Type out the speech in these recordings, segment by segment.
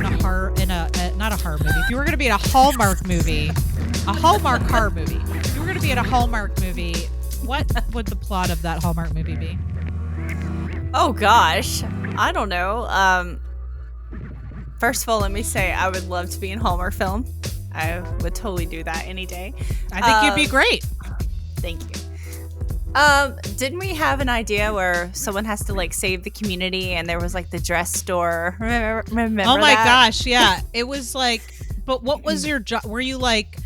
be in not a horror movie, if you were going to be in a Hallmark movie, a Hallmark horror movie, if you were going to be in a Hallmark movie, what would the plot of that Hallmark movie be? Oh gosh, I don't know. First of all, let me say I would love to be in Hallmark film. I would totally do that any day. I think you'd be great. Thank you. Didn't we have an idea where someone has to like save the community, and there was like the dress store? Remember Oh my that? gosh, yeah. It was like, but what was your job? Were you like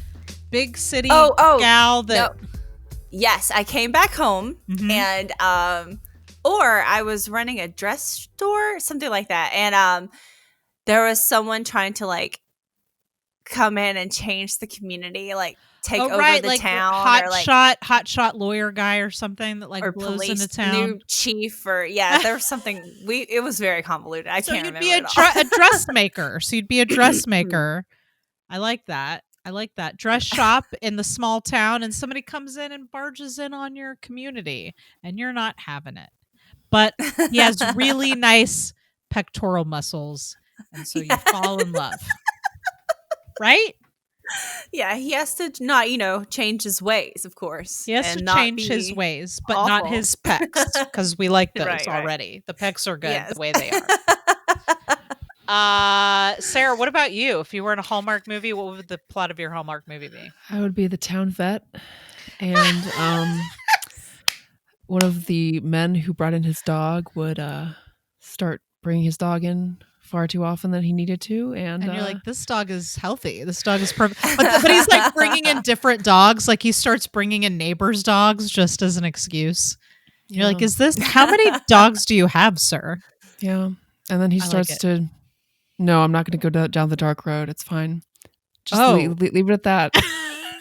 big city gal that? No. Yes, I came back home and or I was running a dress store, something like that, and there was someone trying to like come in and change the community, like take over the like town, hot shot lawyer guy or something that like or blows police into town. new chief, or there was something. It was very convoluted. I can't remember. So you'd be a dressmaker. So you'd be a dressmaker. I like that. Dress shop in the small town, and somebody comes in and barges in on your community, and you're not having it. But he has really nice pectoral muscles, and so you fall in love. Right? Yeah, he has to not, change his ways, of course. He has to change his ways, but not his pecs, because we like those already. The pecs are good the way they are. Sarah, what about you? If you were in a Hallmark movie, what would the plot of your Hallmark movie be? I would be the town vet, and one of the men who brought in his dog would start bringing his dog in far too often than he needed to, and you're like, this dog is healthy, this dog is perfect, but he's like bringing in different dogs, like he starts bringing in neighbors' dogs just as an excuse. You're like, how many dogs do you have, sir? Yeah. And then he starts to, no, I'm not going to go down the dark road, it's fine, just leave it at that.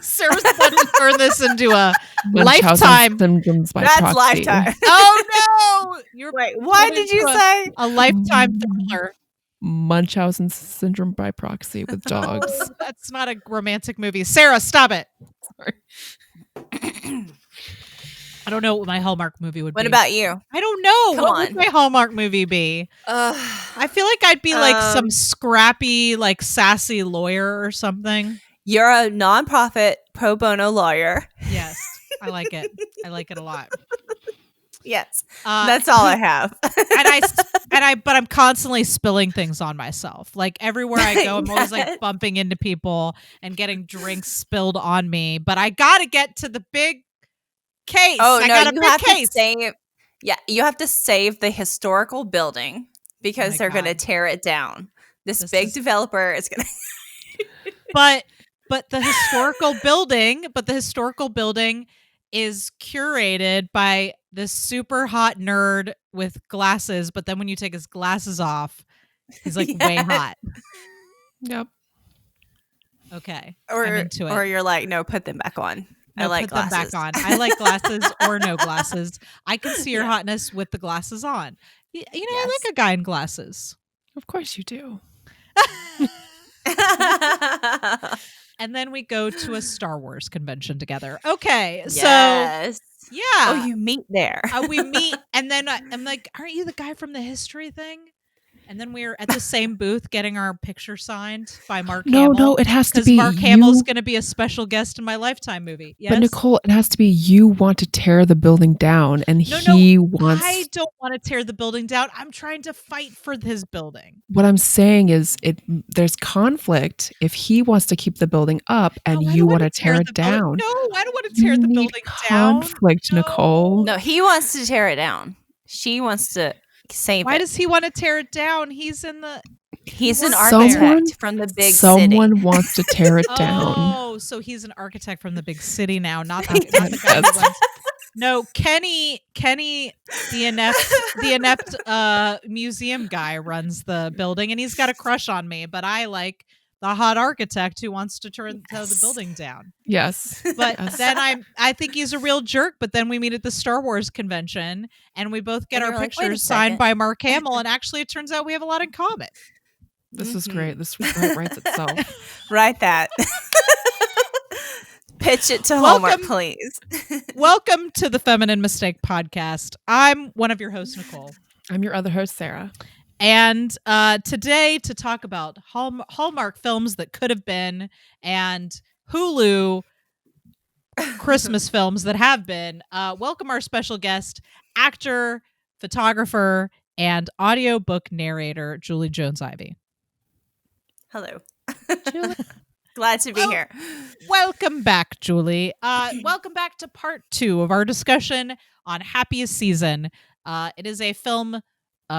Sarah's about to turn this into a lifetime symptoms by That's proxy. Lifetime. Oh no! Wait, what did you say? A lifetime thriller. Munchausen syndrome by proxy with dogs. That's not a romantic movie. Sarah, stop it. Sorry. I don't know what my Hallmark movie would be. What about you? I don't know. What would my Hallmark movie be? I feel like I'd be like some scrappy, like sassy lawyer or something. You're a nonprofit pro bono lawyer. Yes, I like it. I like it a lot. Yes, that's all I have. But I'm constantly spilling things on myself. Like everywhere I go, I'm always like bumping into people and getting drinks spilled on me. But I gotta get to the big case. Oh I no, got a you big have case. to save. Yeah, you have to save the historical building because they're gonna tear it down. This big developer is gonna. But the historical building is curated by this super hot nerd with glasses, but then when you take his glasses off, he's like way hot. Yep. Okay. Or I'm into it. Or you're like, no, put them back on. No, I like put glasses. them back on. I like glasses or no glasses. I can see your hotness with the glasses on. I like a guy in glasses. Of course you do. And then we go to a Star Wars convention together. Okay, yes. So yeah. Oh, you meet there. We meet, and then I'm like, aren't you the guy from the history thing? And then we're at the same booth getting our picture signed by Mark Hamill. No, it has to be because Mark Hamill's going to be a special guest in my Lifetime movie. Yes? But Nicole, it has to be you want to tear the building down, and he wants. I don't want to tear the building down. I'm trying to fight for his building. What I'm saying is, there's conflict if he wants to keep the building up and you want to tear it down. No, I don't want to tear the building down. Conflict, Nicole. No, he wants to tear it down. She wants to save it. Why does he want to tear it down? He's an architect from the big city. Someone wants to tear it down. Oh, so he's an architect from the big city now, not the guy who runs. No, Kenny, the inept museum guy runs the building, and he's got a crush on me. But I like the hot architect who wants to tear the building down. Yes. But then I think he's a real jerk, but then we meet at the Star Wars convention and we both get our pictures signed by Mark Hamill, and actually it turns out we have a lot in common. This is great. This writes itself. Write that. Pitch it to Hallmark, please. Welcome to the Feminine Mistake Podcast. I'm one of your hosts, Nicole. I'm your other host, Sarah. And today to talk about Hallmark films that could have been and Hulu Christmas films that have been, welcome our special guest, actor, photographer, and audiobook narrator, Julie Jones Ivey. Hello. Julie. Glad to be here. Welcome back, Julie. Welcome back to part 2 of our discussion on Happiest Season. It is a film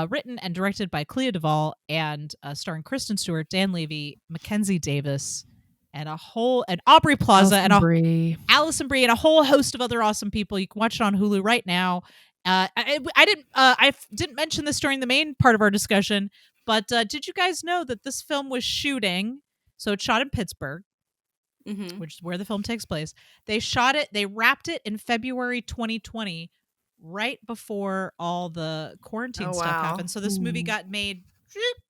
written and directed by Clea Duvall and starring Kristen Stewart, Dan Levy, Mackenzie Davis, and Aubrey Plaza Allison Brie and a whole host of other awesome people. You can watch it on Hulu right now. I didn't mention this during the main part of our discussion, but did you guys know that this film was shooting? So it's shot in Pittsburgh, which is where the film takes place. They wrapped it in February 2020, right before all the quarantine stuff happened. So this movie got made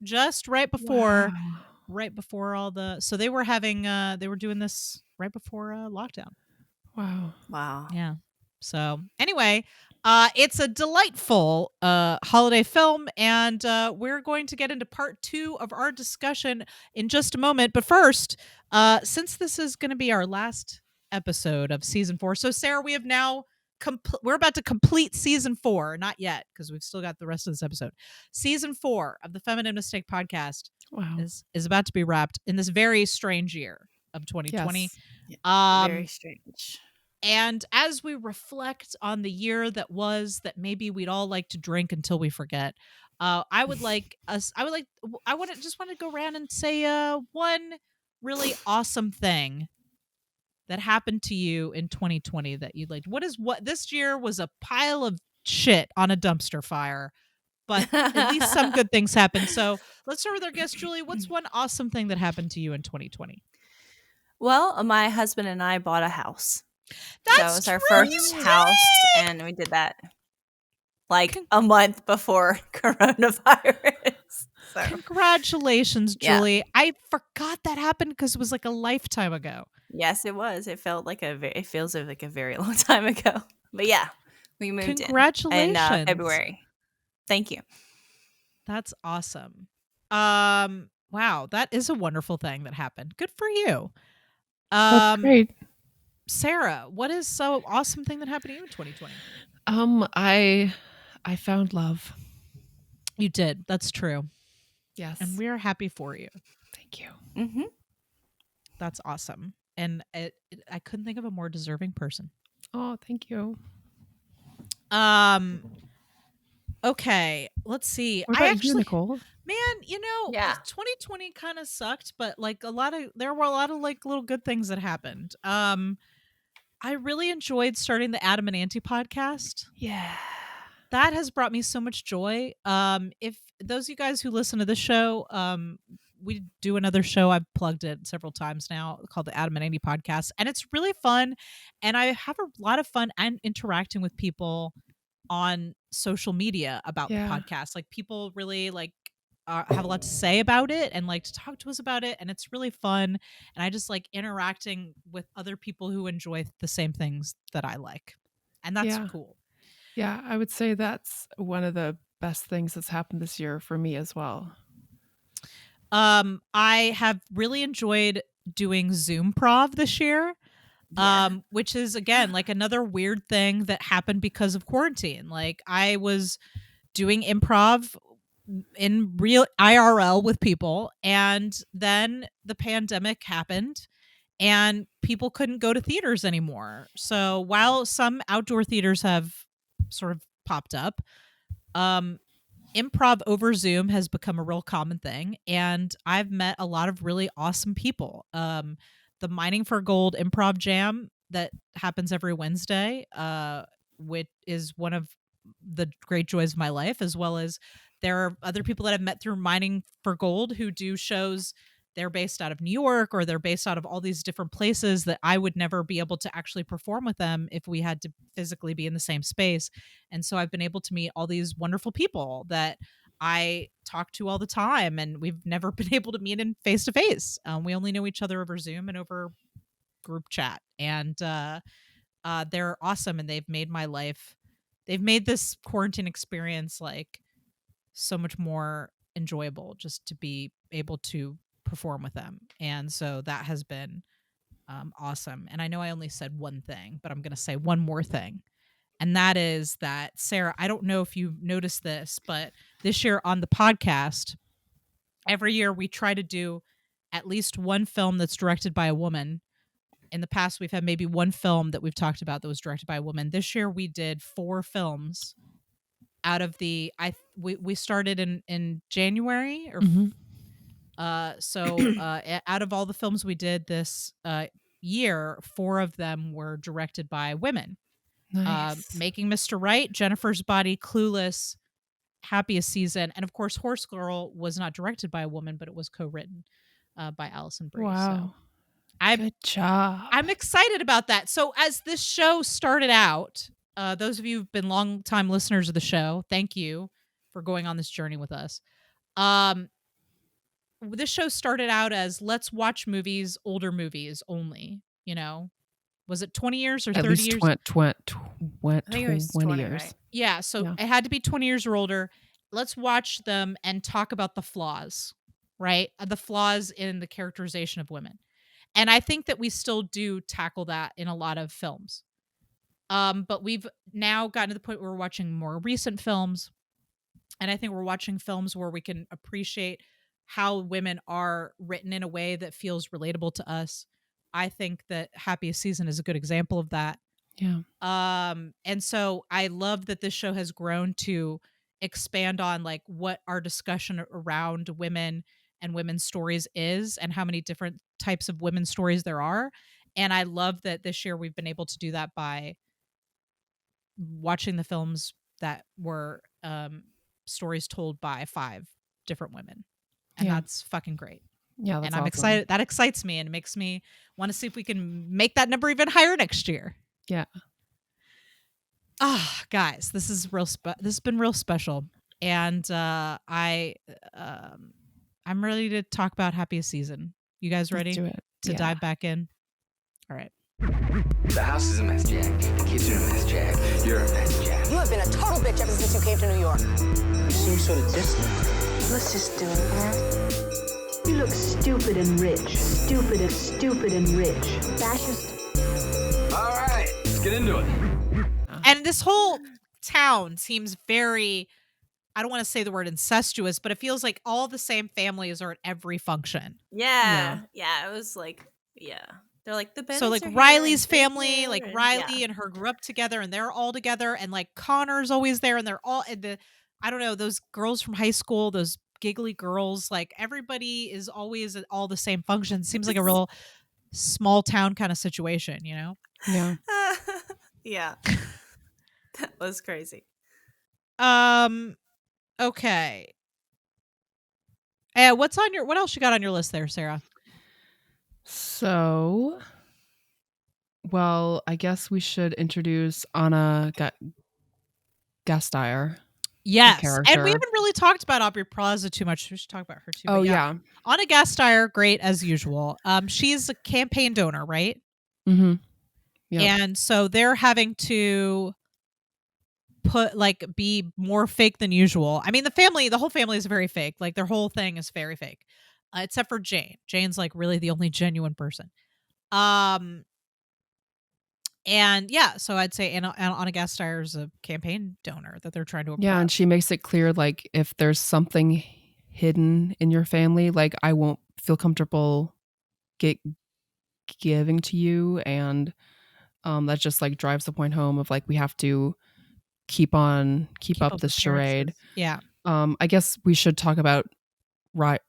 just right before all the. So they were doing this right before lockdown. Wow. Yeah. So anyway, it's a delightful holiday film, and we're going to get into part 2 of our discussion in just a moment. But first, since this is going to be our last episode of season 4, so Sarah, we have now we're about to complete season 4, not yet because we've still got the rest of this episode. Season 4 of the Feminine Mistake podcast is about to be wrapped in this very strange year of 2020. Yes. Very strange. And as we reflect on the year that was, that maybe we'd all like to drink until we forget, I want to go around and say one really awesome thing that happened to you in 2020 that you'd like. What this year was a pile of shit on a dumpster fire, but at least some good things happened. So let's start with our guest, Julie. What's one awesome thing that happened to you in 2020? Well, my husband and I bought a house. That was our first house, and we did that like a month before coronavirus. So. Congratulations, Julie. Yeah. I forgot that happened because it was like a lifetime ago. Yes, it was. It feels like a very long time ago. But yeah, we moved in February. Thank you. That's awesome. Wow, that is a wonderful thing that happened. Good for you. That's great. Sarah, what is so awesome thing that happened to you in 2020? I found love. You did. That's true. Yes. And we are happy for you. Thank you. Mm-hmm. That's awesome. And I couldn't think of a more deserving person. Oh, thank you. Okay, let's see. What about you, Nicole? Man, 2020 kind of sucked, but like there were a lot of like little good things that happened. I really enjoyed starting the Adam and Auntie podcast. Yeah. That has brought me so much joy. If those of you guys who listen to this show, we do another show. I've plugged it several times now called the Adam and Auntie podcast. And it's really fun. And I have a lot of fun and interacting with people on social media about the podcast. Like people really have a lot to say about it and like to talk to us about it, and it's really fun, and I just like interacting with other people who enjoy the same things that I like, and that's cool. Yeah, I would say that's one of the best things that's happened this year for me as well. I have really enjoyed doing Zoom Prov this year. Which is again like another weird thing that happened because of quarantine. Like I was doing improv in real IRL with people, and then the pandemic happened and people couldn't go to theaters anymore. So while some outdoor theaters have sort of popped up, improv over Zoom has become a real common thing, and I've met a lot of really awesome people. The Mining for Gold improv jam that happens every Wednesday, which is one of the great joys of my life, as well as there are other people that I've met through Mining for Gold who do shows. They're based out of New York, or they're based out of all these different places that I would never be able to actually perform with them if we had to physically be in the same space. And so I've been able to meet all these wonderful people that I talk to all the time, and we've never been able to meet in face to face. We only know each other over Zoom and over group chat, and they're awesome, and they've made this quarantine experience like so much more enjoyable just to be able to perform with them. And so that has been awesome. And I know I only said one thing, but I'm going to say one more thing. And that is that, Sarah, I don't know if you've noticed this, but this year on the podcast, every year we try to do at least one film that's directed by a woman. In the past, we've had maybe one film that we've talked about that was directed by a woman. This year we did 4 films out of the we started in January or out of all the films we did this year, 4 of them were directed by women. Nice. Making Mr. Right, Jennifer's Body, Clueless, Happiest Season, and of course Horse Girl was not directed by a woman, but it was co-written by Alison Brie. Wow. So good job. I'm excited about that. So as this show started out, those of you who've been long-time listeners of the show, thank you for going on this journey with us. This show started out as let's watch movies, older movies only, you know. Was it 20 years or 30 At least years? 20 years. Right? Yeah, so it had to be 20 years or older. Let's watch them and talk about the flaws, right? The flaws in the characterization of women. And I think that we still do tackle that in a lot of films. But we've now gotten to the point where we're watching more recent films. And I think we're watching films where we can appreciate how women are written in a way that feels relatable to us. I think that Happiest Season is a good example of that. Yeah. And so I love that this show has grown to expand on like what our discussion around women and women's stories is and how many different types of women's stories there are. And I love that this year we've been able to do that by watching the films that were stories told by 5 different women. And that's fucking great. Yeah, that's and I'm awesome. excited. That excites me and makes me want to see if we can make that number even higher next year. Yeah. Guys, this is real. This has been real special, and I'm ready to talk about Happiest Season. You guys ready to dive back in? All right. The house is a mess, Jack. The kids are a mess, Jack. You're a mess, Jack. You have been a total bitch ever since you came to New York. You seem sort of distant. Let's just do it, huh? You look stupid and rich. Stupid and rich. Fascist. All right, let's get into it. And this whole town seems very, I don't want to say the word incestuous, but it feels like all the same families are at every function. Yeah. It was like, they're like the Bennetts. So like Riley's family, like Riley and her grew up together and they're all together, and like Connor's always there and they're all I don't know, those girls from high school, those giggly girls, like everybody is always at all the same functions. Seems like a real small town kind of situation, you know? Yeah. Yeah. That was crazy. Okay. What else you got on your list there, Sarah? So, well, I guess we should introduce Anna Gasteyer. Yes, and we haven't really talked about Aubrey Plaza too much. We should talk about her too. Oh yeah. Anna Gasteyer, great as usual. She's a campaign donor, right? Mm-hmm. Yep. And so they're having to be more fake than usual. I mean, the whole family is very fake. Like their whole thing is very fake, except for Jane. Jane's like really the only genuine person. And yeah, so I'd say Anna Gasteyer is a campaign donor that they're trying to approach. Yeah, and she makes it clear, like, if there's something hidden in your family, like, I won't feel comfortable giving to you. And that just, like, drives the point home of, like, we have to keep up this charade. Yeah. I guess we should talk about Riley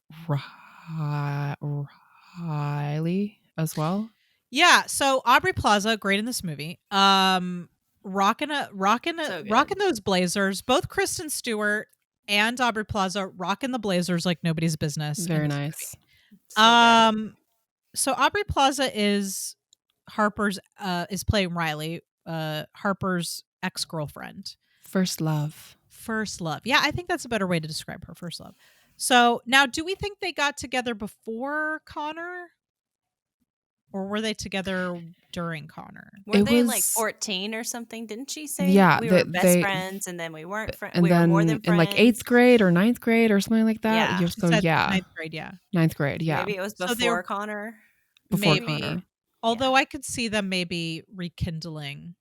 as well. Yeah, so Aubrey Plaza, great in this movie. Rocking those blazers. Both Kristen Stewart and Aubrey Plaza rocking the blazers like nobody's business. Very nice. So Aubrey Plaza is playing Riley, Harper's ex-girlfriend. First love. Yeah, I think that's a better way to describe her. First love. So now, do we think they got together before Connor? Or were they together during Connor? Were It they like was 14 or something? Didn't she say yeah, we were best they friends and then we weren't friends? and We were more then than in like friends. 8th grade or ninth grade or something like that. Yeah. You She so said yeah, ninth grade, yeah. ninth grade, So yeah, maybe it was So they were before Connor. before maybe, Connor. although Yeah. I could see them maybe rekindling.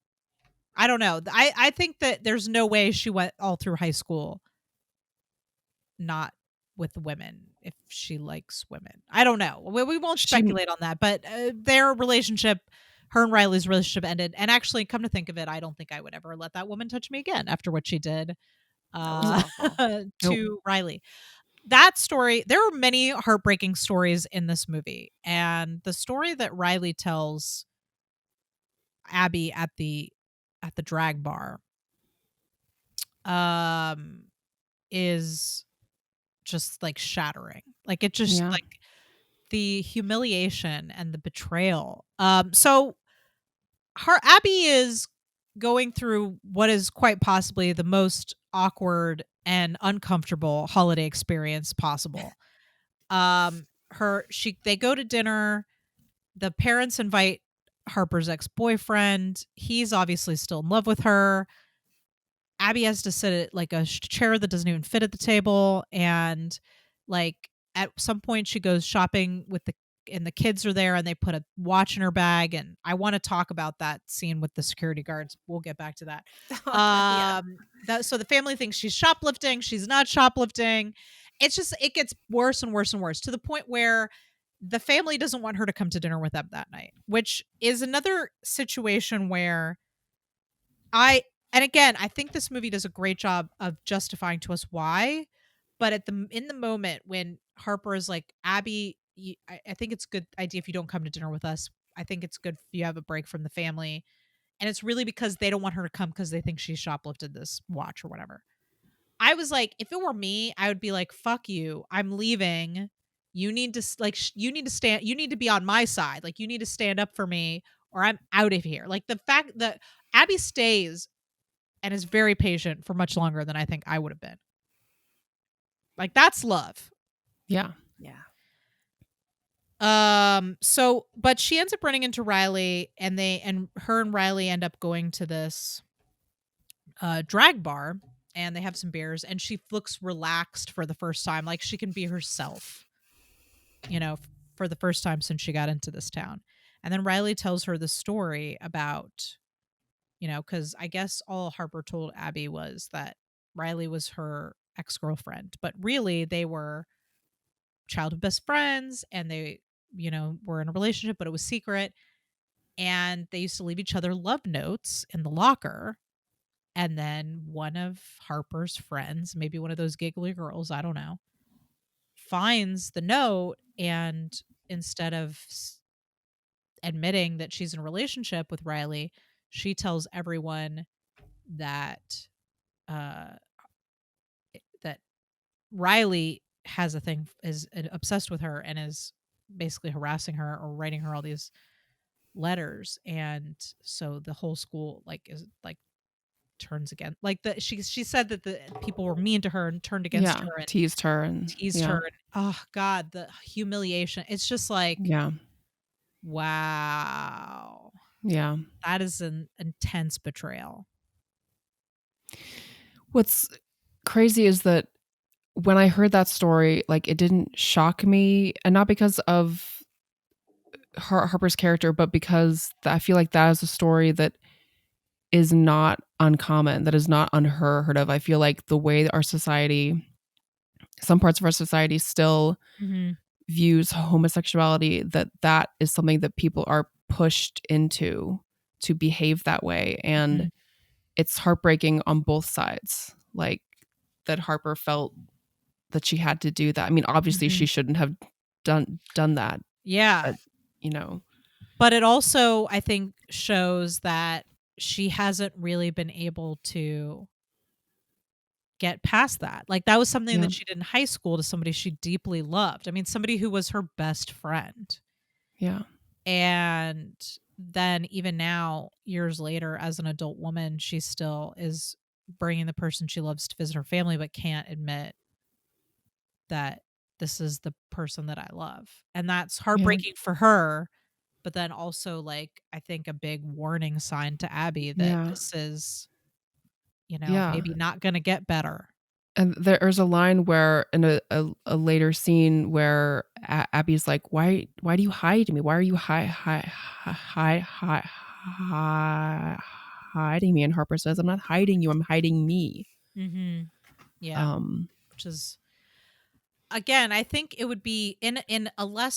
I don't know. I think that there's no way she went all through high school not with women if she likes women. I don't know. We won't She speculate on that, but their relationship, her and Riley's relationship ended. And actually, come to think of it, I don't think I would ever let that woman touch me again after what she did That was awful. nope. to Riley. That story, there are many heartbreaking stories in this movie. And the story that Riley tells Abby at the drag bar um is just like shattering. Like it just Yeah. like the humiliation and the betrayal. So her Abby is going through what is quite possibly the most awkward and uncomfortable holiday experience possible. They go to dinner. The parents invite Harper's ex-boyfriend. He's obviously still in love with her. Abby has to sit at like a chair that doesn't even fit at the table, and like at some point she goes shopping with the kids are there and they put a watch in her bag, and I want to talk about that scene with the security guards. We'll get back to that. Yeah. So the family thinks she's shoplifting. She's not shoplifting. It's just it gets worse and worse and worse to the point where the family doesn't want her to come to dinner with them that night, which is another situation where I and again, I think this movie does a great job of justifying to us why, but in the moment when Harper is like, Abby, I think it's a good idea if you don't come to dinner with us. I think it's good if you have a break from the family. And it's really because they don't want her to come because they think she shoplifted this watch or whatever. I was like, if it were me, I would be like, fuck you. I'm leaving. You need to you need to stand, you need to be on my side. Like you need to stand up for me or I'm out of here. Like the fact that Abby stays and is very patient for much longer than I think I would have been. Like that's love. Yeah. Yeah. So but she ends up running into Riley and her and Riley end up going to this drag bar and they have some beers and she looks relaxed for the first time, like she can be herself, for the first time since she got into this town. And then Riley tells her the story about, because I guess all Harper told Abby was that Riley was her ex-girlfriend, but really they were childhood best friends and they, were in a relationship, but it was secret. And they used to leave each other love notes in the locker. And then one of Harper's friends, maybe one of those giggly girls, I don't know, finds the note and instead of admitting that she's in a relationship with Riley, she tells everyone that uh that Riley has a thing is obsessed with her and is basically harassing her or writing her all these letters, and so the whole school like is like turns again, like she said that the people were mean to her and turned against Yeah. her and Teased her and teased yeah. her and, oh god, the humiliation. It's just like, Yeah. wow, Yeah. that is an intense betrayal. What's crazy is that when I heard that story, like it didn't shock me, and not because of Harper's character, but because I feel like that is a story that is not uncommon, that is not unheard of. I feel like the way that our society, some parts of our society still views homosexuality, that is something that people are pushed into to behave that way. And it's heartbreaking on both sides. Like that Harper felt that she had to do that. I mean, obviously she shouldn't have done that, Yeah. but you know. But it also, I think, shows that she hasn't really been able to get past that. Like that was something Yeah. that she did in high school to somebody she deeply loved. I mean, somebody who was her best friend. Yeah. And then even now, years later, as an adult woman, she still is bringing the person she loves to visit her family, but can't admit that this is the person that I love. And that's heartbreaking for her but then also, like, I think a big warning sign to Abby that Yeah. this is, Yeah. maybe not gonna get better. And there's a line where in a later scene where Abby's like, "Why do you hide me? Why are you hiding me?" And Harper says, "I'm not hiding you. I'm hiding me." Mhm. Yeah, Um, which is, again, I think it would be in a less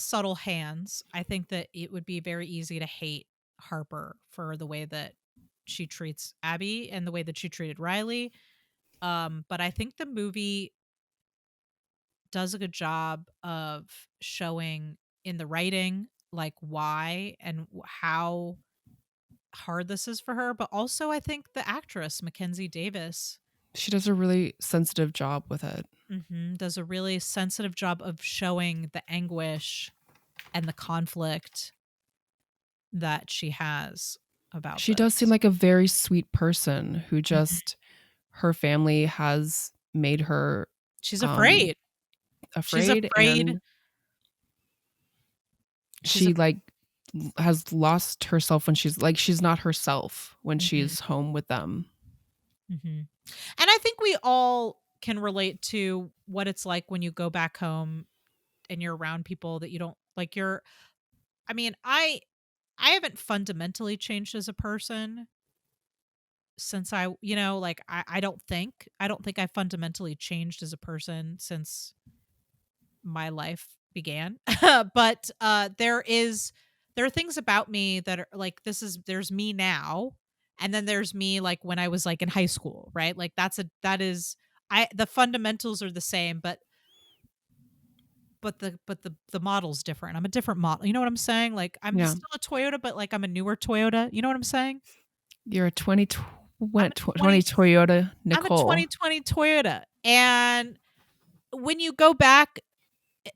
subtle hands. I think that it would be very easy to hate Harper for the way that she treats Abby and the way that she treated Riley. But I think the movie does a good job of showing in the writing, like, why and how hard this is for her. But also, I think the actress Mackenzie Davis, she does a really sensitive job with it. does a really sensitive job of showing the anguish and the conflict that she has about She does seem this. like a very sweet person who Mhm. just her family has made her She's um afraid. She's afraid, afraid. and She's she like has lost herself when she's not herself when Mhm. she's home with them. Mhm. And I think we all can relate to what it's like when you go back home and you're around people that you don't like. I mean, I haven't fundamentally changed as a person since like, I don't think I fundamentally changed as a person since my life began. But there are things about me that are like, there's me now, and then there's me like when I was like in high school, right? Like, that is I the fundamentals are the same, but the model's different. I'm a different model. You know what I'm saying? Like, I'm Yeah. still a Toyota, but like, I'm a newer Toyota. You know what I'm saying? You're a I'm a 20 20 Toyota I'm a Nicole. 2020 Toyota. And when you go back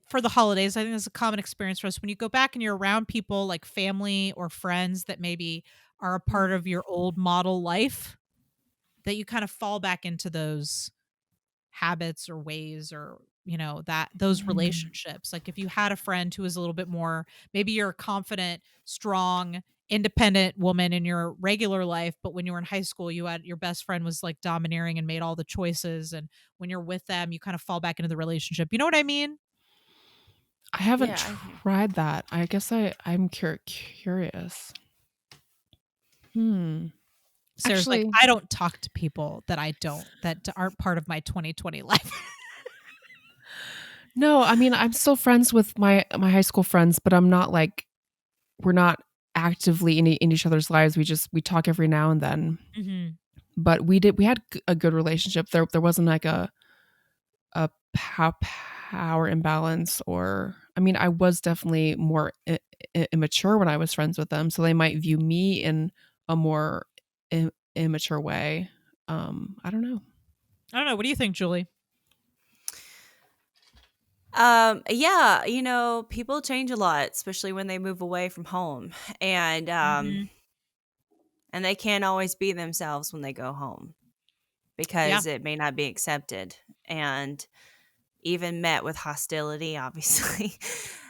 for the holidays, I think it's a common experience for us. When you go back and you're around people like family or friends that maybe are a part of your old model life, that you kind of fall back into those habits or ways, or that those Mhm. relationships. Like, if you had a friend who was a little bit more, maybe you're a confident, strong, independent woman in your regular life, but when you were in high school, you had your best friend was like domineering and made all the choices, and when you're with them, you kind of fall back into the relationship. You know what I mean? I haven't Yeah. tried that. I guess I'm curious. Hmm. Sarah's like, Actually, I don't talk to people that aren't part of my 2020 life. no, I mean, I'm still friends with my high school friends, but I'm not like we're not actively in each other's lives. We talk every now and then. Mhm. But we had a good relationship. There wasn't like a power imbalance, or I mean, I was definitely more immature when I was friends with them, so they might view me in a more immature way. I don't know. I don't know. What do you think, Julie? Yeah, people change a lot, especially when they move away from home. And Mhm. and they can't always be themselves when they go home Yeah. because it may not be accepted and even met with hostility, obviously.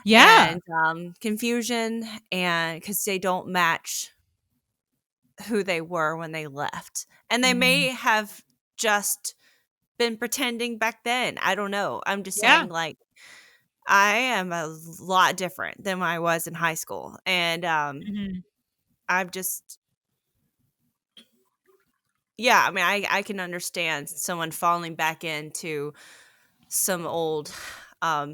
Yeah. And confusion, and cuz they don't match who they were when they left. And they may Mhm. have just been pretending back then. I don't know. I'm just Yeah. saying, like, I am a lot different than when I was in high school. And Mhm. I've just, yeah, I mean, I can understand someone falling back into some old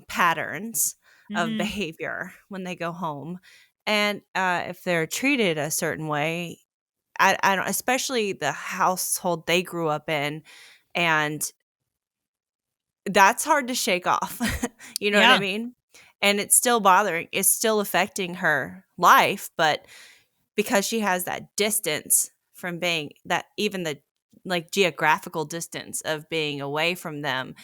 patterns of Mhm. behavior when they go home. And if they're treated a certain way, I don't, especially the household they grew up in. And that's hard to shake off. You know what I Yeah. mean? And it's still affecting her life, but because she has that distance from being that, even the like geographical distance of being away from them,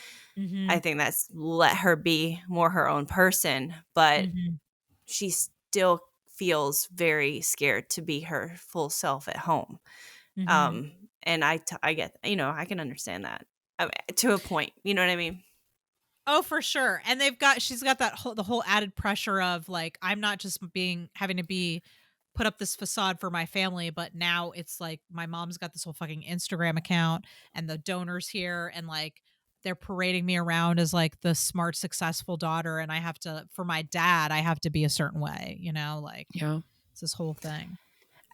I Mhm. think that's let her be more her own person, but Mhm. she still feels very scared to be her full self at home. Mhm. And I get, I can understand that to a point. You know what I mean? Oh, for sure. And she's got the whole added pressure of like, I'm not just having to be put up this facade for my family, but now it's like my mom's got this whole fucking Instagram account and the donors here and like they're parading me around as like the smart, successful daughter. And I have to, for my dad, I have to be a certain way, like Yeah. it's this whole thing.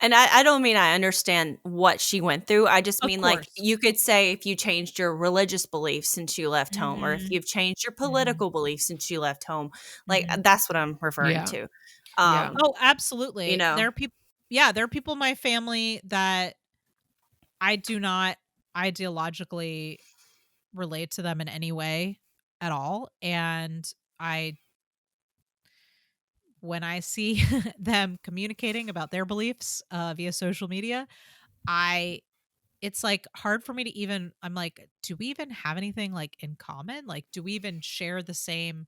And I don't mean I understand what she went through. I just Of mean like course. you could say if you changed your religious beliefs since you left home, or if you've changed your political beliefs since you left home, like that's what I'm referring Yeah. to. Yeah. Oh, absolutely. know. There are people. Yeah, there are people in my family that I do not ideologically relate to them in any way at all. And when I see them communicating about their beliefs via social media, it's like hard for me to even, I'm like, do we even have anything like in common? Like, do we even share the same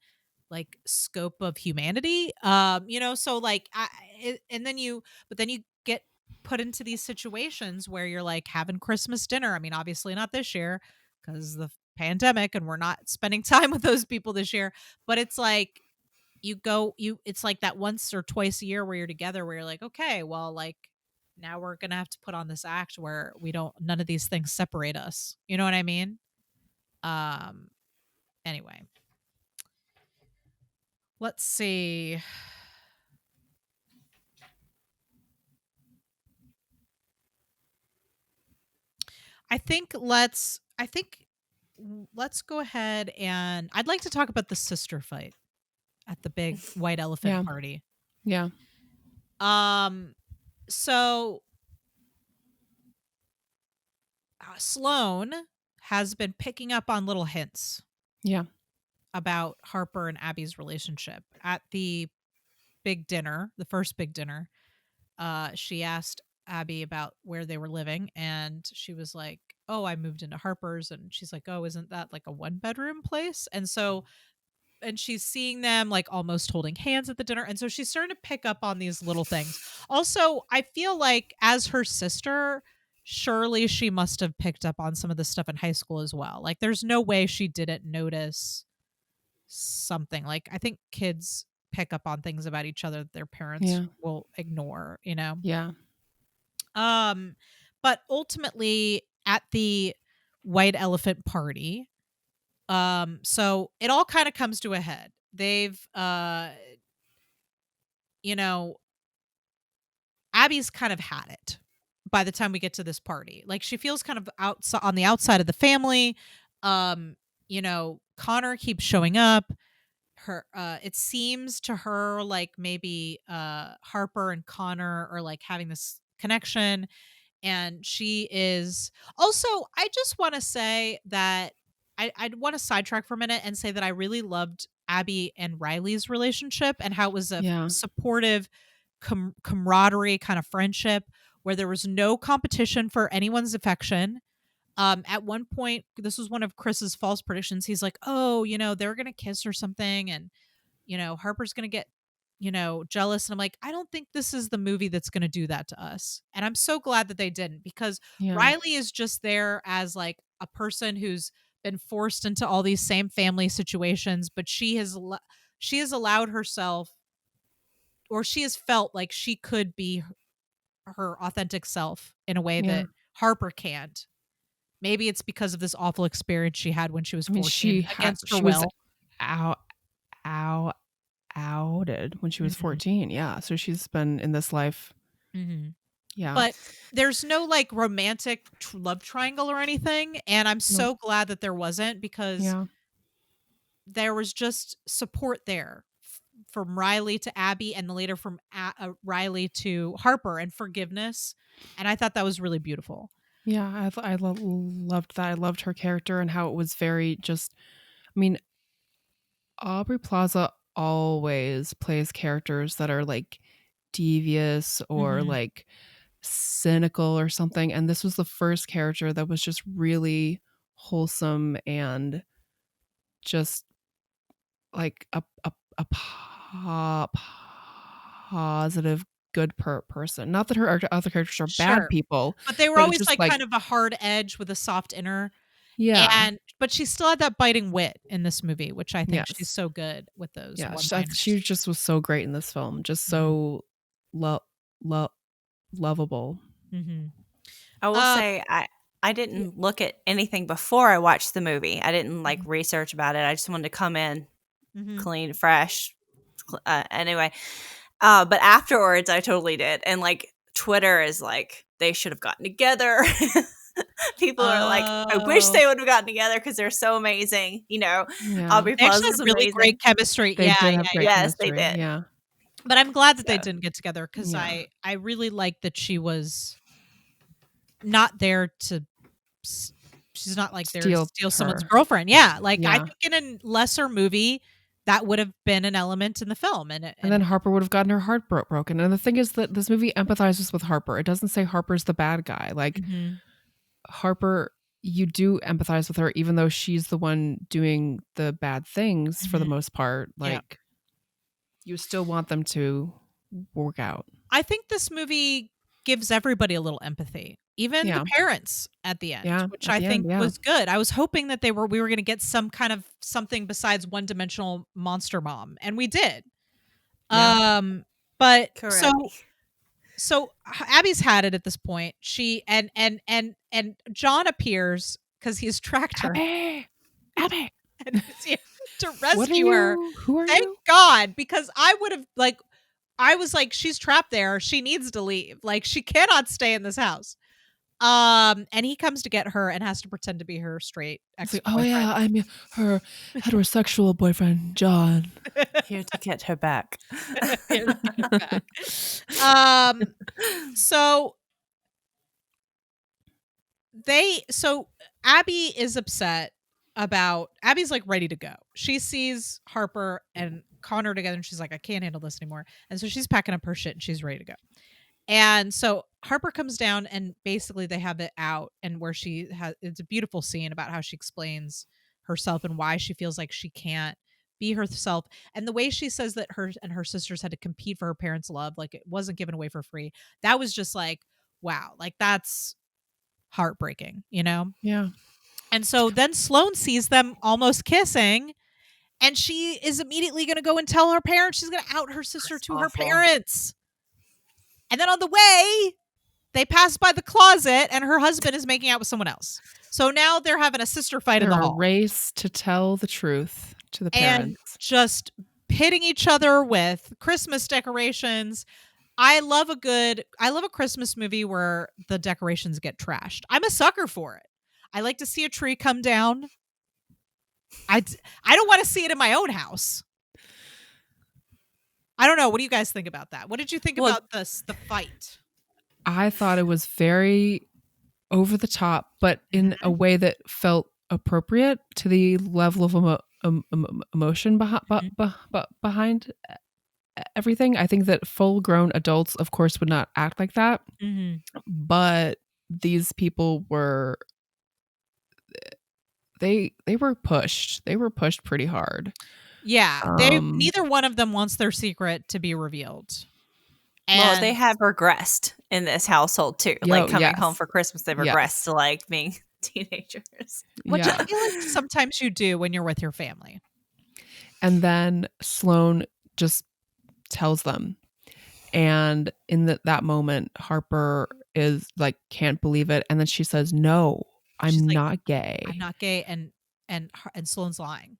like scope of humanity? So like, but then you get put into these situations where you're like having Christmas dinner. I mean, obviously not this year because the pandemic and we're not spending time with those people this year, but it's like, it's like that once or twice a year where you're together where you're like, okay, well, like now we're gonna have to put on this act where none of these things separate us, you know what I mean? um anyway, let's see. I think let's go ahead, and I'd like to talk about the sister fight at the big white elephant party. Yeah. So Sloane has been picking up on little hints Yeah. about Harper and Abby's relationship at the big dinner, the first big dinner. She asked Abby about where they were living, and she was like, "Oh, I moved into Harper's," and she's like, "Oh, isn't that like a one-bedroom place?" And she's seeing them like almost holding hands at the dinner, and so she's starting to pick up on these little things. Also, I feel like as her sister, surely she must have picked up on some of this stuff in high school as well. Like, there's no way she didn't notice something. Like, I think kids pick up on things about each other that their parents will ignore, Yeah. But ultimately at the white elephant party, so it all kind of comes to a head. They've Abby's kind of had it by the time we get to this party. Like, she feels kind of on the outside of the family. Connor keeps showing up. It seems to her like maybe Harper and Connor are like having this connection, and she is also, I just want to say that I want to sidetrack for a minute and say that I really loved Abby and Riley's relationship and how it was a supportive camaraderie kind of friendship where there was no competition for anyone's affection. At one point, this was one of Chris's false predictions. He's like, "Oh, they're gonna kiss or something, and Harper's gonna get jealous." And I'm like, I don't think this is the movie that's gonna do that to us. And I'm so glad that they didn't, because Riley is just there as like a person who's been forced into all these same family situations, but she has allowed herself, or she has felt like she could be her authentic self in a way that Harper can't. Maybe it's because of this awful experience she had when she was 14 against her will. Outed when she was 14. Yeah. So she's been in this life. Yeah. But there's no like romantic love triangle or anything. And I'm so glad that there wasn't, because there was just support there from Riley to Abby, and later from Riley to Harper, and forgiveness. And I thought that was really beautiful. Yeah, I loved that. I loved her character and how it was very just, I mean, Aubrey Plaza always plays characters that are like devious or like cynical or something. And this was the first character that was just really wholesome and just like a positive, good person. Not that her other characters are bad people, but they were always like kind of a hard edge with a soft inner. Yeah. But she still had that biting wit in this movie, which I think she's Yes. so good with those Yeah. one-liners. She just was so great in this film. Just so lovable. I will say I didn't look at anything before I watched the movie. I didn't like research about it. I just wanted to come in clean, fresh. Anyway, but afterwards I totally did. And like Twitter is like, they should have gotten together. People are like, I wish they would have gotten together because they're so amazing. You know, Aubrey They actually Plaza's had really amazing. great chemistry. They did have great Yes, chemistry. they did. Yeah. But I'm glad that they didn't get together because Yeah. I really like that she was not there to. She's not like there to steal someone's girlfriend. Yeah, like I think in a lesser movie that would have been an element in the film, and then Harper would have gotten her heart broken. And the thing is that this movie empathizes with Harper. It doesn't say Harper's the bad guy. Like Harper, you do empathize with her, even though she's the one doing the bad things for the most part. Like you still want them to work out. I think this movie gives everybody a little empathy, even the parents at the end, which I think was good. I was hoping that we were going to get some kind of something besides one-dimensional monster mom, and we did. But correct. So Abby's had it at this point. She and John appears because he's tracked her. Abby. And he's here to rescue her. Who are Thank you? God, because I would have I was like, she's trapped there. She needs to leave. Like, she cannot stay in this house. And he comes to get her and has to pretend to be her straight ex-boyfriend. Oh yeah, I'm her heterosexual boyfriend, John. Here to get her back. So Abby is upset about Abby's like ready to go. She sees Harper and Connor together and she's like, I can't handle this anymore. And so she's packing up her shit and she's ready to go. And so Harper comes down and basically they have it out, and where it's a beautiful scene about how she explains herself and why she feels like she can't be herself. And the way she says that her and her sisters had to compete for her parents' love, like it wasn't given away for free. That was just like, wow, like that's heartbreaking, you know? Yeah. And so then Sloane sees them almost kissing, and she is immediately going to go and tell her parents. She's going to out her sister to her parents. And then on the way, they pass by the closet, and her husband is making out with someone else. So now they're having a sister fight in the hall. Race to tell the truth to the parents. And just pitting each other with Christmas decorations. I love a Christmas movie where the decorations get trashed. I'm a sucker for it. I like to see a tree come down. I don't want to see it in my own house. I don't know. What do you guys think about that? What did you think about the fight? I thought it was very over the top, but in a way that felt appropriate to the level of emotion behind everything. I think that full-grown adults, of course, would not act like that. But these people were they were pushed. They were pushed pretty hard. Yeah, neither one of them wants their secret to be revealed. And well, they have regressed in this household too. Like coming home for Christmas, they've regressed to like being teenagers. Which I feel like sometimes you do when you're with your family. And then Sloane just tells them. And in that moment, Harper is like, can't believe it. And then she says, no, I'm not gay. I'm not gay. And Sloane's lying.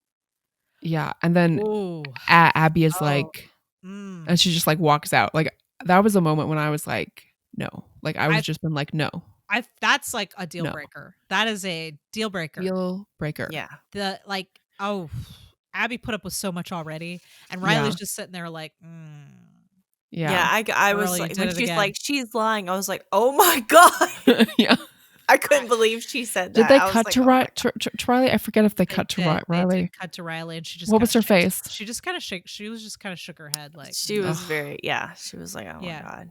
Yeah. And then Abby is like, and she just like walks out. Like that was a moment when I was like, no, like I've just been like, no. That's like a deal breaker. That is a deal breaker. Deal breaker. Yeah. Abby put up with so much already. And Riley's just sitting there like, Yeah, I was like, when she's like, she's lying, I was like, oh my God. Yeah. I couldn't believe she said that. Did they cut to Riley? I forget if they cut to Riley. They did cut to Riley, and she just. What was her face? She just kind of She was just kind of shook her head, like she was very. Yeah, she was like, oh my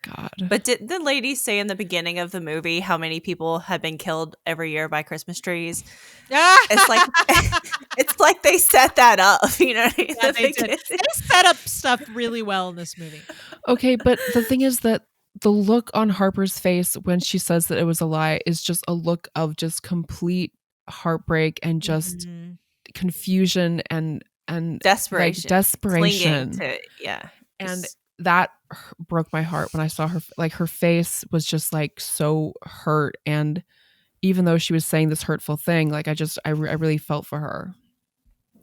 God. But did the lady say in the beginning of the movie how many people had been killed every year by Christmas trees? It's like they set that up. You know what I mean? Yeah, they did. They set up stuff really well in this movie. Okay, but the thing is that the look on Harper's face when she says that it was a lie is just a look of just complete heartbreak and just Mhm. confusion and like Desperation. Clinging desperation. to it. Yeah. And that broke my heart when I saw her. Like, her face was just like so hurt, and even though she was saying this hurtful thing, like I really felt for her.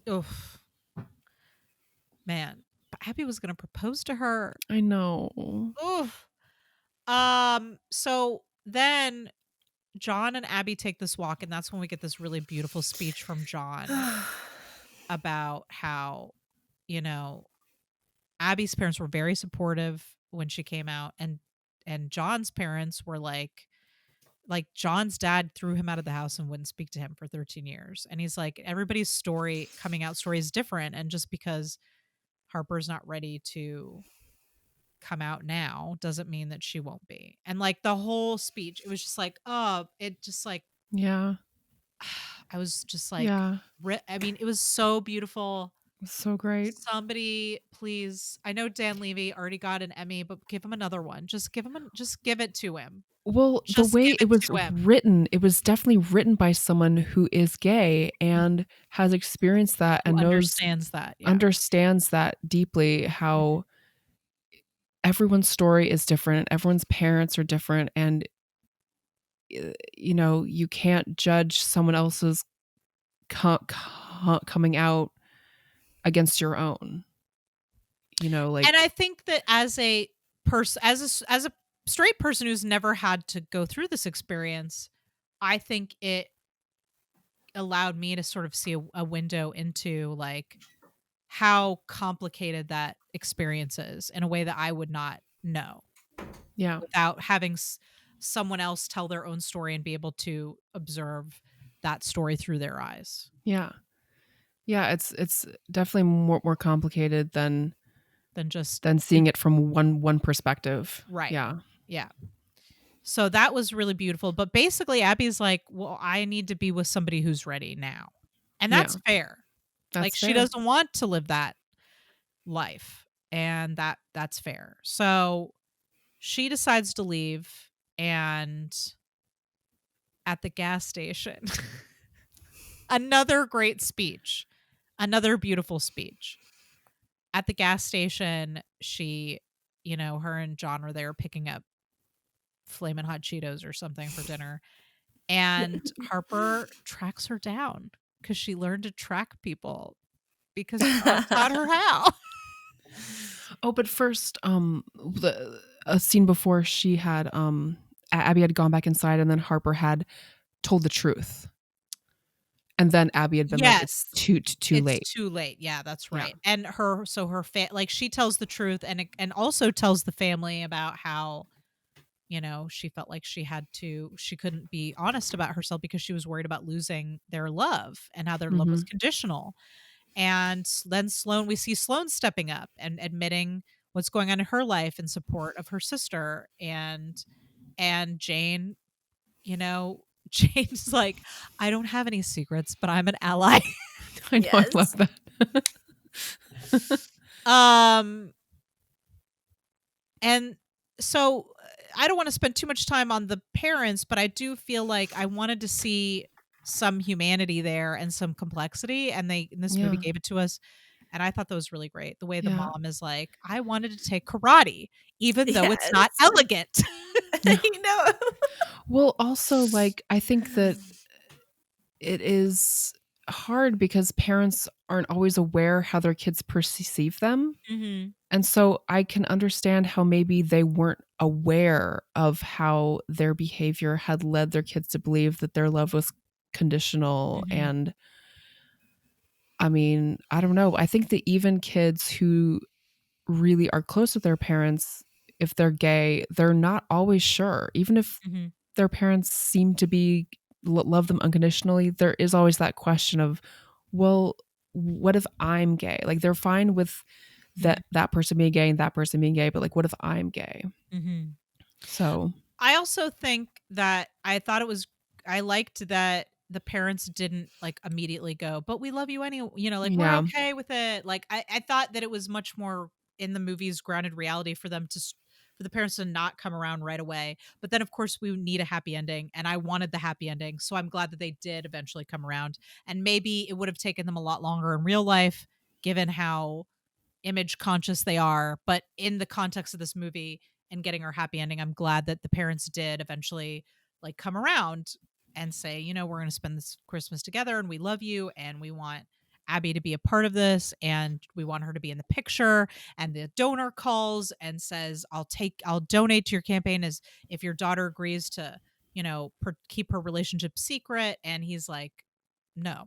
Oof. Man, but Abby was gonna propose to her. I know. Oof. So then John and Abby take this walk, and that's when we get this really beautiful speech from John about how, you know, Abby's parents were very supportive when she came out, and John's parents were like John's dad threw him out of the house and wouldn't speak to him for 13 years. And he's like, everybody's story, coming out story is different. And just because Harper's not ready to come out now doesn't mean that she won't be. And like the whole speech, it was just like, oh, it just like, Yeah. I was just like, Yeah. I mean, it was so beautiful. It's so great. Somebody, please. I know Dan Levy already got an Emmy, but give him another one. Just just give it to him. Well, the Just way give it was to him. written, it was definitely written by someone who is gay and has experienced that Who and understands that. Yeah. understands that deeply, how everyone's story is different, everyone's parents are different, and you know, you can't judge someone else's coming out against your own. You know, like, And I think that as a person, as a straight person who's never had to go through this experience, I think it allowed me to sort of see a window into like how complicated that experience is in a way that I would not know yeah. without having someone else tell their own story and be able to observe that story through their eyes. Yeah. Yeah, it's definitely more complicated than Just seeing it from one perspective. right. Yeah. Yeah. So that was really beautiful. But basically, Abby's like, well, I need to be with somebody who's ready now. And Yeah. that's fair. Like, That's she fair. doesn't want to live that life. And that's fair. So she decides to leave. And at the gas station, another great speech, another beautiful speech. At the gas station, she, her and John are there picking up Flamin' Hot Cheetos or something for dinner. And Harper tracks her down because she learned to track people because John taught her how. Oh, but first, a scene before, she had Abby had gone back inside, and then Harper had told the truth, and then Abby had been like, "It's too late." It's too late. Yeah, that's Yeah. right. And her like she tells the truth and also tells the family about how she felt like she couldn't be honest about herself because she was worried about losing their love and how their love was conditional. And then we see Sloane stepping up and admitting what's going on in her life in support of her sister. And Jane, Jane's like, I don't have any secrets, but I'm an ally. I know, I love that. And so I don't want to spend too much time on the parents, but I do feel like I wanted to see some humanity there and some complexity, and this movie gave it to us. And I thought that was really great. The way the mom is like, I wanted to take karate, even though it's not elegant. Well, also, like, I think that it is hard because parents aren't always aware how their kids perceive them. Mm-hmm. And so I can understand how maybe they weren't aware of how their behavior had led their kids to believe that their love was conditional. Mm-hmm. And I mean, I don't know. I think that even kids who really are close with their parents, if they're gay, they're not always sure. Even if their parents seem to be love them unconditionally, there is always that question of, well, what if I'm gay? Like, they're fine with that person being gay and that person being gay, but like, what if I'm gay? Mm-hmm. So I also think that I liked that the parents didn't like immediately go, but we love you anyway, we're okay with it. Like, I thought that it was much more in the movie's grounded reality for them to for the parents to not come around right away. But then, of course, we need a happy ending, and I wanted the happy ending. So I'm glad that they did eventually come around. And maybe it would have taken them a lot longer in real life, given how image conscious they are. But in the context of this movie and getting our happy ending, I'm glad that the parents did eventually like come around and say, you know, we're going to spend this Christmas together and we love you and we want Abby to be a part of this and we want her to be in the picture. And the donor calls and says, I'll donate to your campaign as if your daughter agrees to, you know, keep her relationship secret. And he's like, no.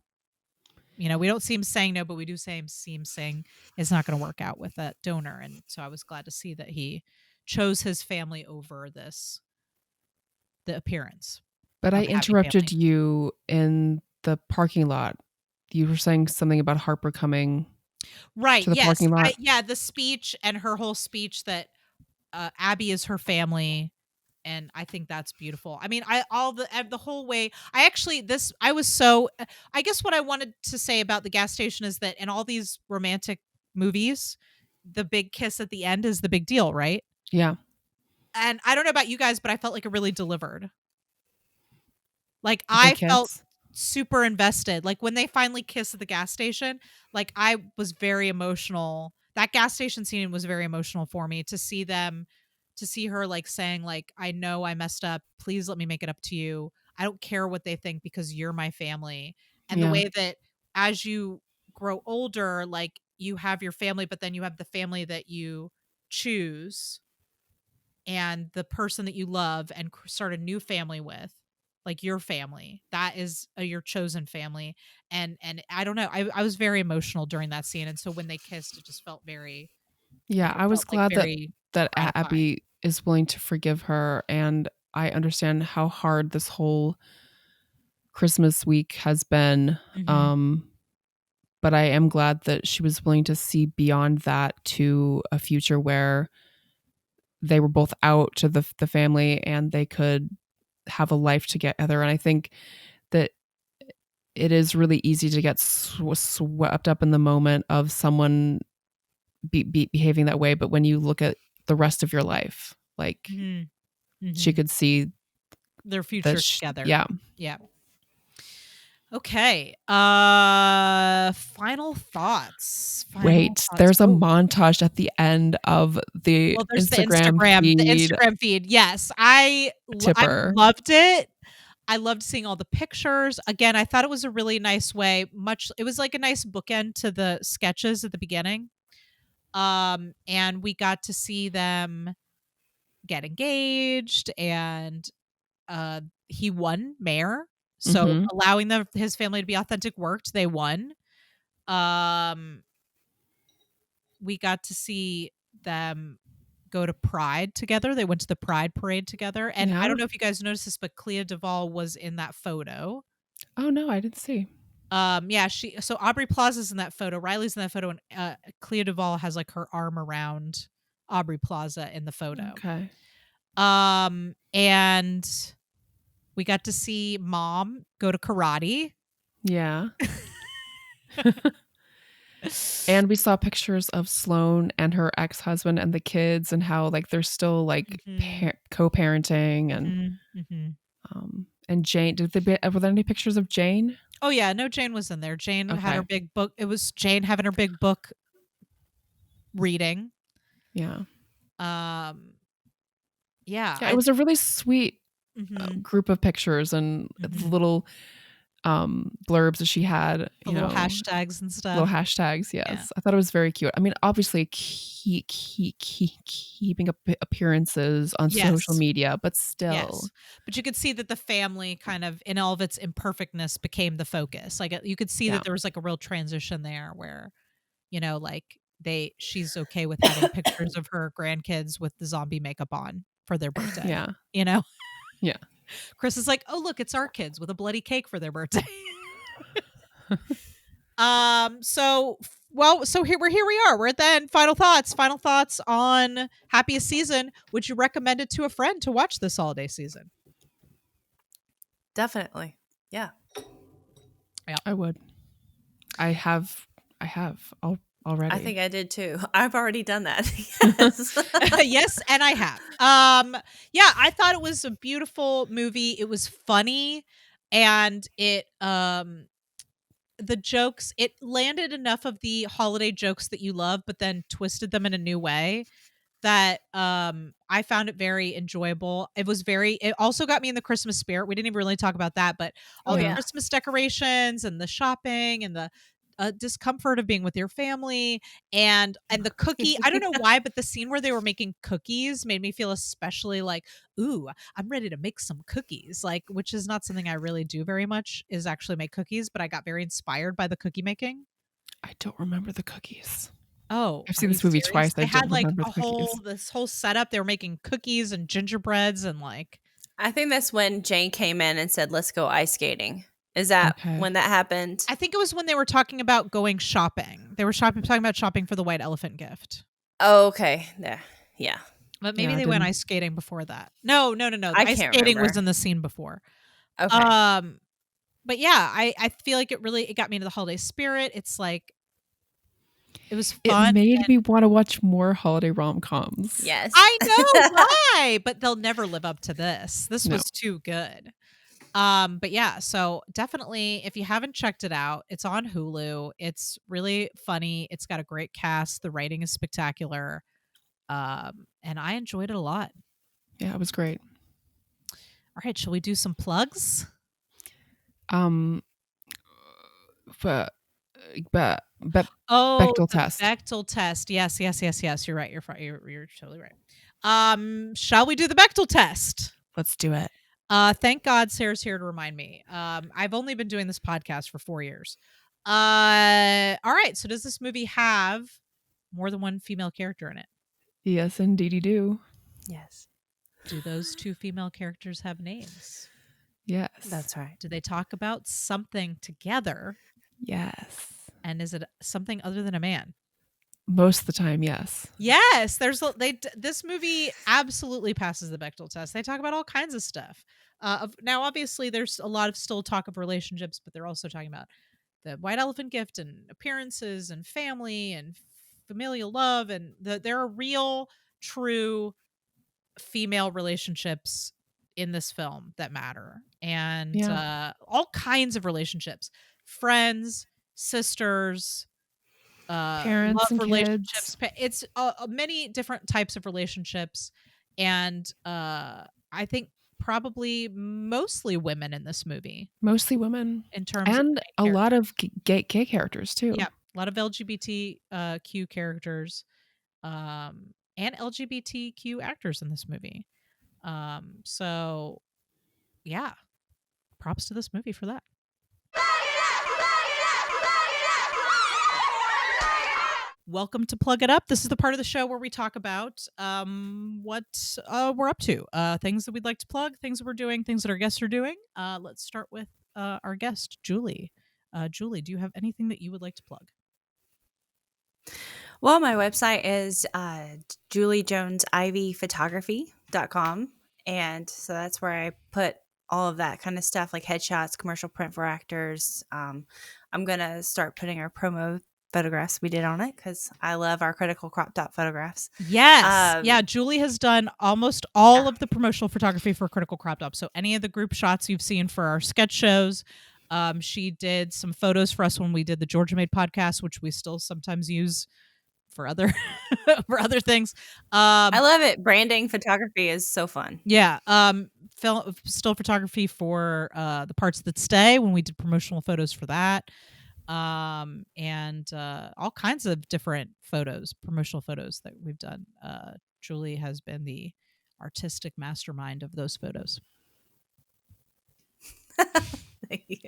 You know, we don't see him saying no, but we do see him saying it's not going to work out with that donor. And so I was glad to see that he chose his family over the appearance. But I of happy interrupted family. you in the parking lot. You were saying something about Harper coming Right. to the Yes. parking lot. The speech and her whole speech that Abby is her family. And I think that's beautiful. I mean, the whole way. I was so. I guess what I wanted to say about the gas station is that in all these romantic movies, the big kiss at the end is the big deal, right? Yeah. And I don't know about you guys, but I felt like it really delivered. Like The big I felt kiss. super invested. Like when they finally kiss at the gas station, like I was very emotional. That gas station scene was very emotional for me to see her like saying like, I know I messed up. Please let me make it up to you. I don't care what they think because you're my family. And the Yeah. way that as you grow older, like you have your family, but then you have the family that you choose and the person that you love and start a new family with, like your family, that is your chosen family. And I don't know, I was very emotional during that scene, and so when they kissed it just felt very Yeah. like it I was felt like glad that very gratifying. Abby is willing to forgive her, and I understand how hard this whole Christmas week has been. Mhm. But I am glad that she was willing to see beyond that to a future where they were both out to the family and they could have a life together. And I think that it is really easy to get swept up in the moment of someone behaving that way. But when you look at the rest of your life, like Mhm. she Mhm. could see Their that, future together. yeah. Yeah. Okay. Final thoughts. Final Wait, thoughts. there's a Oh, montage at the end of the well, there's the Instagram Instagram. The feed. Instagram feed. Yes, I Tipper. loved it. I loved seeing all the pictures. Again, I thought it was a really nice way. It was like a nice bookend to the sketches at the beginning. And we got to see them get engaged, and he won mayor. So Mhm. allowing his family to be authentic worked. They won. Um, we got to see them go to Pride together. They went to the Pride parade together. And I Yeah. don't know if you guys noticed this, but Clea Duvall was in that photo. Oh, no, I didn't see. Yeah, so Aubrey Plaza's in that photo, Riley's in that photo, and Clea Duvall has like her arm around Aubrey Plaza in the photo. Okay. And we got to see Mom go to karate. Yeah. And we saw pictures of Sloane and her ex-husband and the kids and how like they're still like Mhm, co-parenting mhm, mhm. and Jane. Were there any pictures of Jane? Oh yeah, no, Jane was in there. Jane had her Okay. big book. It was Jane having her big book reading. Yeah. Um, yeah, Yeah, it was a really sweet mhm, group of pictures and the mhm. little blurbs that she had, The little hashtags and little stuff. hashtags. Yeah. Yes. I thought it was very cute. I mean, obviously keeping up appearances on social Yes. media, but still. Yes. But you could see that the family kind of in all of its imperfectness became the focus. Like you could see Yeah. that there was like a real transition there where, you know, like she's okay with having pictures of her grandkids with the zombie makeup on for their birthday. Yeah. You know? Yeah. Chris is like, "Oh, look, it's our kids with a bloody cake for their birthday." So here we are. We're at the end. Final thoughts. Final thoughts on Happiest Season. Would you recommend it to a friend to watch this holiday season? Definitely. Yeah. I would. I have. already. I think I did too. I've already done that. Yes. Yes, and I have. Yeah, I thought it was a beautiful movie. It was funny, and the jokes, it landed enough of the holiday jokes that you love, but then twisted them in a new way that I found it very enjoyable. It also got me in the Christmas spirit. We didn't even really talk about that, but all Oh, the yeah. Christmas decorations and the shopping and the discomfort of being with your family and the cookie. I don't know why, but the scene where they were making cookies made me feel especially like, ooh, I'm ready to make some cookies. Like, which is not something I really do very much, is actually make cookies, but I got very inspired by the cookie making. I don't remember the cookies. Oh, I've are seen you this movie serious? twice. I They had don't like remember a the cookies. this whole setup. They were making cookies and gingerbreads and like, I think that's when Jane came in and said, "Let's go ice skating." Is that Okay. when that happened? I think it was when they were talking about going shopping. They were talking about shopping for the white elephant gift. Oh, okay. Yeah. But maybe Yeah, I they went didn't- ice skating before that. No. The I ice can't skating was remember. in the scene before. Okay. But yeah, I feel like it got me into the holiday spirit. It's like it was fun. It made me want to watch more holiday rom-coms. Yes. I know why, but they'll never live up to this. This No. was too good. But yeah, so definitely if you haven't checked it out, it's on Hulu. It's really funny. It's got a great cast. The writing is spectacular. And I enjoyed it a lot. Yeah, it was great. All right, shall we do some plugs? But Oh, Bechdel the test. Bechdel test. Yes. You're right. You're totally right. Shall we do the Bechdel test? Let's do it. Thank God Sarah's here to remind me. I've only been doing this podcast for 4 years. All right. So does this movie have more than one female character in it? Yes, indeedy do. Yes. Do those two female characters have names? Yes. That's right. Do they talk about something together? Yes. And is it something other than a man? Most of the time, yes. Yes, this movie absolutely passes the Bechdel test. They talk about all kinds of stuff. Now, obviously, there's a lot of still talk of relationships, but they're also talking about the white elephant gift and appearances and family and familial love, and there are real, true female relationships in this film that matter, and all kinds of relationships, friends, sisters, Parents love and relationships. kids. It's many different types of relationships, and I think probably mostly women in this movie. Mostly women, in terms and of a lot of gay characters too. Yeah, a lot of LGBTQ characters, and LGBTQ actors in this movie. So yeah, props to this movie for that. Welcome to Plug It Up. This is the part of the show where we talk about what we're up to, things that we'd like to plug, things that we're doing, things that our guests are doing. Let's start with our guest, Julie. Julie, do you have anything that you would like to plug? Well, my website is juliejonesiveyphotography.com. And so that's where I put all of that kind of stuff, like headshots, commercial print for actors. I'm going to start putting our promo photographs we did on it because I love our critical crop top photographs. Yes. Yeah, Julie has done almost all of the promotional photography for Critical Crop Top. So any of the group shots you've seen for our sketch shows. She did some photos for us when we did the Georgia Made podcast, which we still sometimes use for other for other things. I love it. Branding photography is so fun. Yeah. Still photography for the Parts That Stay when we did promotional photos for that. And all kinds of different promotional photos that we've done. Julie has been the artistic mastermind of those photos. Thank you.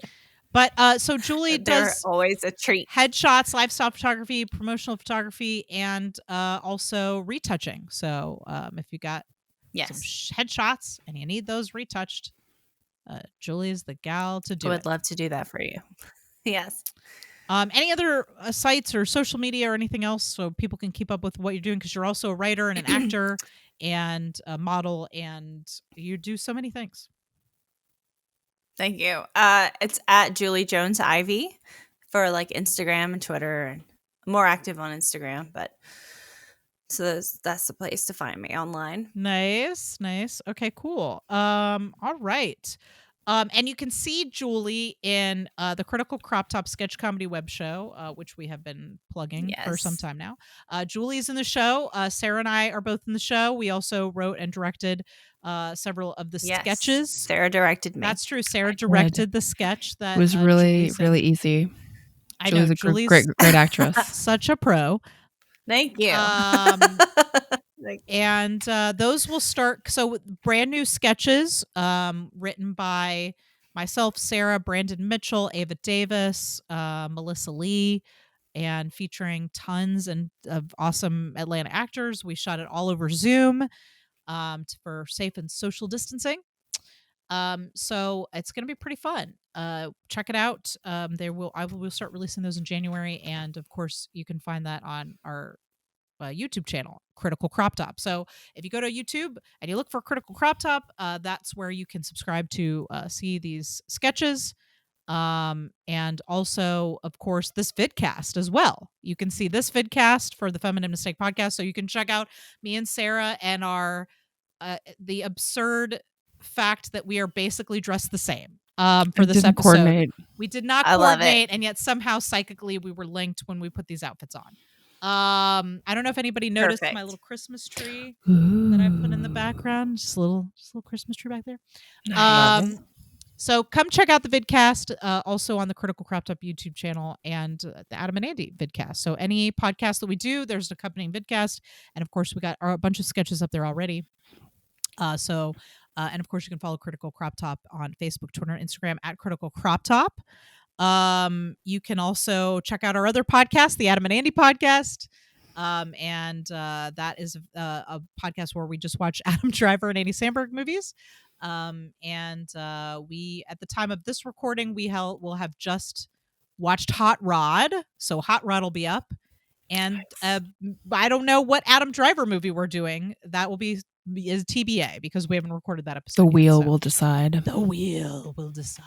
But so Julie does always a treat. Headshots, lifestyle photography, promotional photography, and also retouching. So if you got some headshots and you need those retouched, Julie is the gal to do it. I would love to do that for you. Yes. Any other sites or social media or anything else so people can keep up with what you're doing? Because you're also a writer and an actor and a model, and you do so many things. Thank you. It's at Julie Jones Ivey for like Instagram and Twitter and more active on Instagram, but so that's the place to find me online. Nice. Okay, cool. All right. And you can see Julie in the Critical Crop Top sketch comedy web show, which we have been plugging for some Yes. time now. Julie's in the show. Sarah and I are both in the show. We also wrote and directed several of the sketches. Sarah directed me. That's true. Sarah directed the sketch that It was really, Julie's in. really easy. I know. Julie's a great actress. Such a pro. Thank you. And those will start. So brand new sketches written by myself, Sarah, Brandon Mitchell, Ava Davis, Melissa Lee, and featuring tons of awesome Atlanta actors. We shot it all over Zoom for safe and social distancing. So it's going to be pretty fun. Check it out. I will start releasing those in January. And of course you can find that on our YouTube channel, Critical Crop Top. So if you go to YouTube and you look for Critical Crop Top, that's where you can subscribe to see these sketches. And also, of course, this vidcast as well. You can see this vidcast for the Feminine Mistake podcast. So you can check out me and Sarah and our the absurd fact that we are basically dressed the same. For this episode, coordinate. We did not coordinate, and yet somehow psychically we were linked when we put these outfits on. I don't know if anybody noticed my little Christmas tree that I put in the background. Just a little Christmas tree back there. So come check out the vidcast, also on the Critical Crop Top YouTube channel and the Adam and Andy vidcast. So any podcast that we do, there's an accompanying vidcast, and of course we got a bunch of sketches up there already. And of course you can follow Critical Crop Top on Facebook, Twitter, and Instagram at Critical Crop Top. You can also check out our other podcast, the Adam and Andy podcast. And that is a podcast where we just watch Adam Driver and Andy Samberg movies. And we, at the time of this recording, will have just watched Hot Rod. So Hot Rod will be up. And I don't know what Adam Driver movie we're doing. That will be is TBA because we haven't recorded that episode. The wheel will decide. The wheel will decide.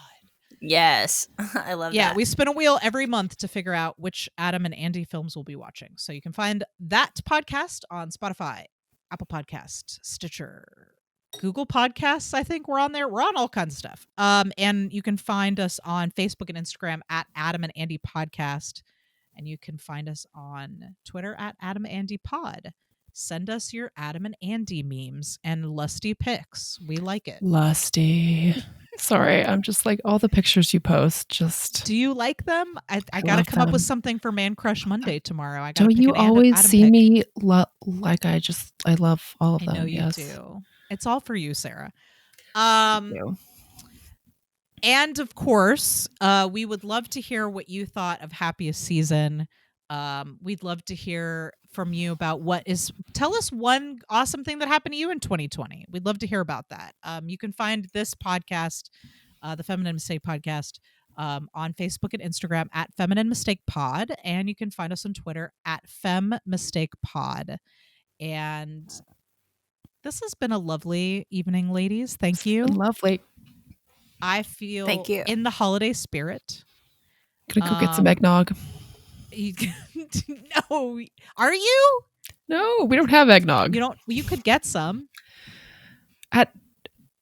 Yes. I love that. Yeah, we spin a wheel every month to figure out which Adam and Andy films we'll be watching. So you can find that podcast on Spotify, Apple Podcasts, Stitcher, Google Podcasts. I think we're on there. We're on all kinds of stuff. And you can find us on Facebook and Instagram at Adam and Andy Podcast. And you can find us on Twitter at Adam Andy Pod. Send us your Adam and Andy memes and lusty pics. We like it. Lusty. Sorry, I'm just like all the pictures you post. Just do you like them? I got to come up with something for Man Crush Monday tomorrow. Don't you always see me like I love all of them? I know you do. It's all for you, Sarah. And of course, we would love to hear what you thought of Happiest season. We'd love to hear from you about tell us one awesome thing that happened to you in 2020. We'd love to hear about that. You can find this podcast, the Feminine Mistake Podcast, on Facebook and Instagram at Feminine Mistake Pod. And you can find us on Twitter at Fem Mistake Pod. And this has been a lovely evening, ladies. Thank you. Lovely. I feel in the holiday spirit. Gonna go get some eggnog. No, are you? No, we don't have eggnog. You could get some at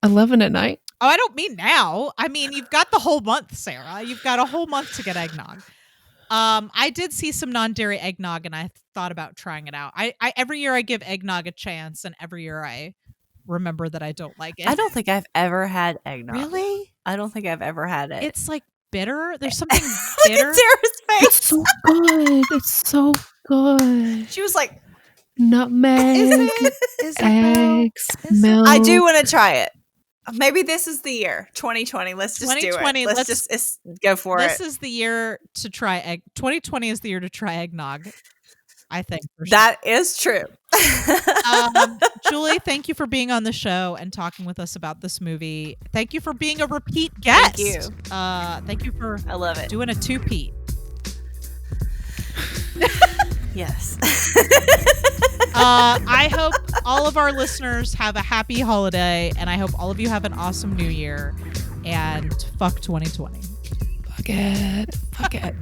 11 at night. Oh, I don't mean now. I mean, you've got the whole month, Sarah. You've got a whole month to get eggnog. I did see some non-dairy eggnog, and I thought about trying it out. I every year I give eggnog a chance, and every year I remember that I don't like it. I don't think I've ever had eggnog. Really? I don't think I've ever had it. It's like bitter. There's something bitter. Look at Sarah's face. It's so good. It's so good. She was like, nutmeg, Is it eggs, milk. I do want to try it. Maybe this is the year 2020. Let's just 2020, do it. Let's just go for it. This is the year to try egg. 2020 is the year to try eggnog. I think for sure. That is true. Julie, thank you for being on the show and talking with us about this movie. Thank you for being a repeat guest. Thank you. Thank you for I love it. Doing a two-peat. Yes. I hope all of our listeners have a happy holiday, and I hope all of you have an awesome new year. And fuck 2020. Fuck it. Fuck it.